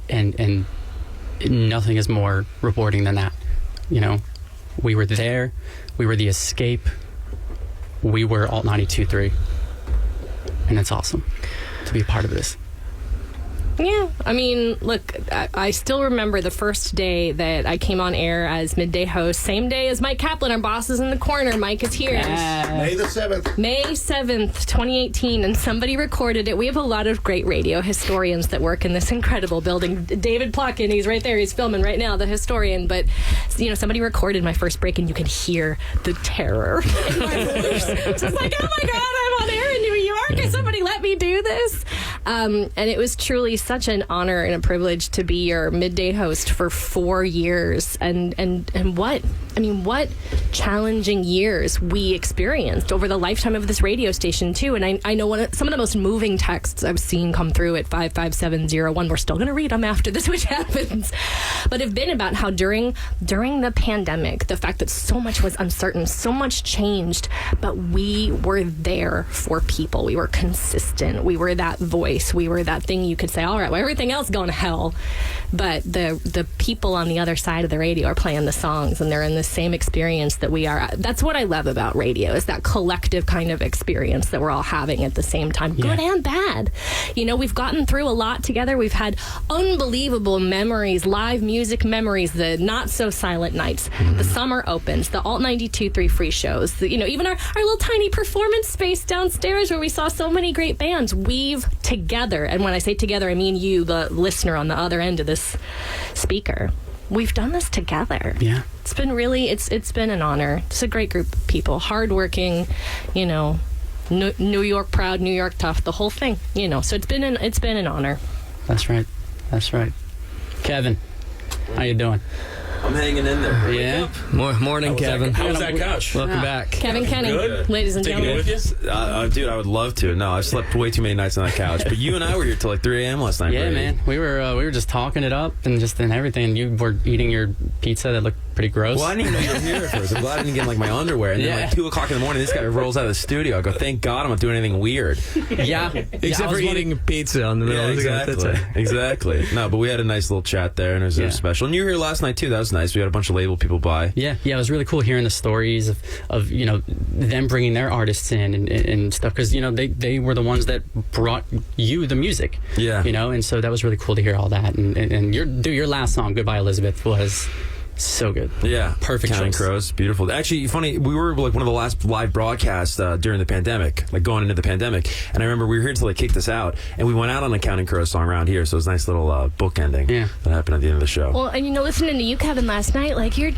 and nothing is more rewarding than that. You know, we were there, we were the escape, we were Alt 92.3, and it's awesome to be a part of this. Yeah, I mean, look, I still remember the first day that I came on air as midday host, same day as Mike Kaplan, our boss is in the corner. Mike is here. May the 7th. May 7th, 2018, and somebody recorded it. We have a lot of great radio historians that work in this incredible building. David Plotkin, he's right there. He's filming right now, the historian. But, you know, somebody recorded my first break, and you can hear the terror in my voice. Just like, oh my God, I'm on air in New York, and somebody let me do this. And it was truly such an honor and a privilege to be your midday host for 4 years. And what challenging years we experienced over the lifetime of this radio station, too. And I know some of the most moving texts I've seen come through at 55701. We're still going to read them after this, which happens. But have been about how during the pandemic, the fact that so much was uncertain, so much changed, but we were there for people. We were consistent. We were that voice. We were that thing you could say, all right, well, everything else going to hell. But the people on the other side of the radio are playing the songs, and they're in the same experience that we are. That's what I love about radio, is that collective kind of experience that we're all having at the same time, good and bad. You know, we've gotten through a lot together. We've had unbelievable memories, live music memories, the not so silent nights, the summer opens, the Alt 92.3 free shows, even our little tiny performance space downstairs where we saw so many great bands weave together. And when I say together, I mean you, the listener on the other end of this speaker. We've done this together. Yeah. It's been really, it's been an honor. It's a great group of people, hardworking, New York proud, New York tough, the whole thing, so it's been an honor. That's right. Kevin, how you doing? I'm hanging in there. Yeah. Morning, Kevin. How was that couch? Welcome back. Kevin Kenny, ladies and Taking gentlemen. it with you? Dude, I would love to. No, I've slept way too many nights on that couch. But you and I were here till like 3 a.m. last night. Yeah, Brady. man. We were just talking it up and everything. And you were eating your pizza that looked pretty gross. Well, I didn't even know you were here at first. I'm glad I didn't get like my underwear. And then like 2 o'clock in the morning, this guy rolls out of the studio. I go, thank God I'm not doing anything weird. Yeah. Except for eating pizza on the middle of the exactly. Exactly. No, but we had a nice little chat there, and it was special. And you were here last night too. That was nice. We had a bunch of label people by. Yeah. It was really cool hearing the stories of them bringing their artists in and stuff, because they were the ones that brought you the music. Yeah. And so that was really cool to hear all that. And your last song, Goodbye Elizabeth, was so good. Yeah. Perfect Counting choice. Crows. Beautiful. Actually, funny, we were like one of the last live broadcasts during the pandemic, like going into the pandemic. And I remember we were here until they kicked us out. And we went out on a Counting Crows song around here. So it was a nice little book ending that happened at the end of the show. Well, and listening to you, Kevin, last night, like you're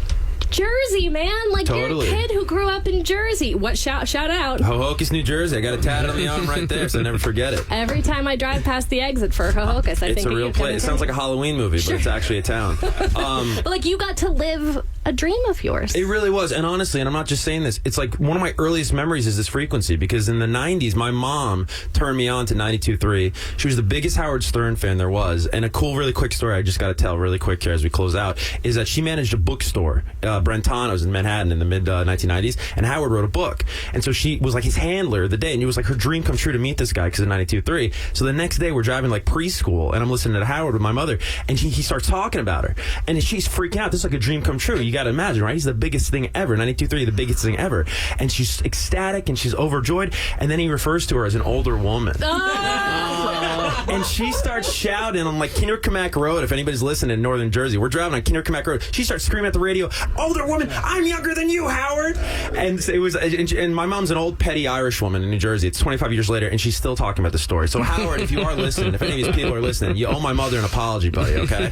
Jersey, man. Like totally. You're a kid who grew up in Jersey. What shout out? Hohokus, New Jersey. I got it tatted on the arm right there, so I never forget it. Every time I drive past the exit for Hohokus, I think it's a real place. It sounds like a Halloween movie, but it's actually a town. But like you got to live a dream of yours. It really was. And honestly, and I'm not just saying this, it's like one of my earliest memories is this frequency, because in the 90s, my mom turned me on to 92.3. She was the biggest Howard Stern fan there was. And a cool, really quick story I just got to tell really quick here as we close out is that she managed a bookstore, Brentano's in Manhattan in the mid 1990s, and Howard wrote a book. And so she was like his handler the day, and it was like her dream come true to meet this guy because of 92.3. So the next day we're driving like preschool, and I'm listening to Howard with my mother, and he starts talking about her, and she's freaking out. This is like a dream come true. You got to imagine, right? He's the biggest thing ever. 92.3, the biggest thing ever. And she's ecstatic and she's overjoyed, and then he refers to her as an older woman. And she starts shouting on like Kinderkamak Road. If anybody's listening in Northern Jersey, we're driving on Kinderkamak Road. She starts screaming at the radio, "Older woman, I'm younger than you, Howard!" And it was, and my mom's an old petty Irish woman in New Jersey. It's 25 years later, and she's still talking about the story. So Howard, if you are listening, if any of these people are listening, you owe my mother an apology, buddy. Okay?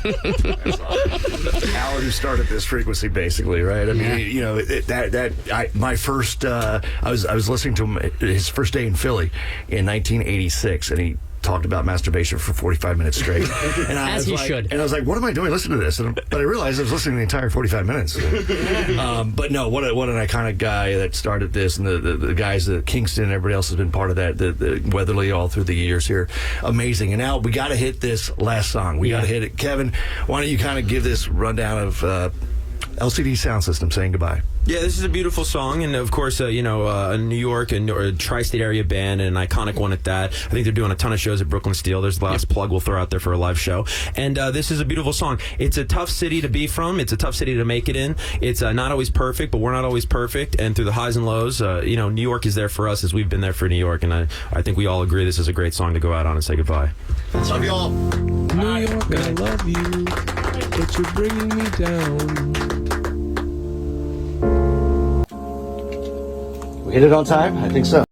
Howard, who started this frequency, basically, right? I mean, my first, I was listening to him his first day in Philly in 1986, and he talked about masturbation for 45 minutes straight. And As he should. And I was like, what am I doing? Listen to this. But I realized I was listening to the entire 45 minutes. But no, what an iconic guy that started this, and the guys at Kingston and everybody else has been part of that, the Weatherly all through the years here. Amazing. And now we got to hit this last song. We got to hit it. Kevin, why don't you kind of give this rundown of LCD Sound System saying goodbye. Yeah, this is a beautiful song, and of course, a New York and or a tri-state area band, and an iconic one at that. I think they're doing a ton of shows at Brooklyn Steel. There's the last plug we'll throw out there for a live show. And this is a beautiful song. It's a tough city to be from. It's a tough city to make it in. It's not always perfect, but we're not always perfect. And through the highs and lows, New York is there for us as we've been there for New York. And I think we all agree this is a great song to go out on and say goodbye. Love you all. New York, I love you, but you're bringing me down. We hit it on time? I think so.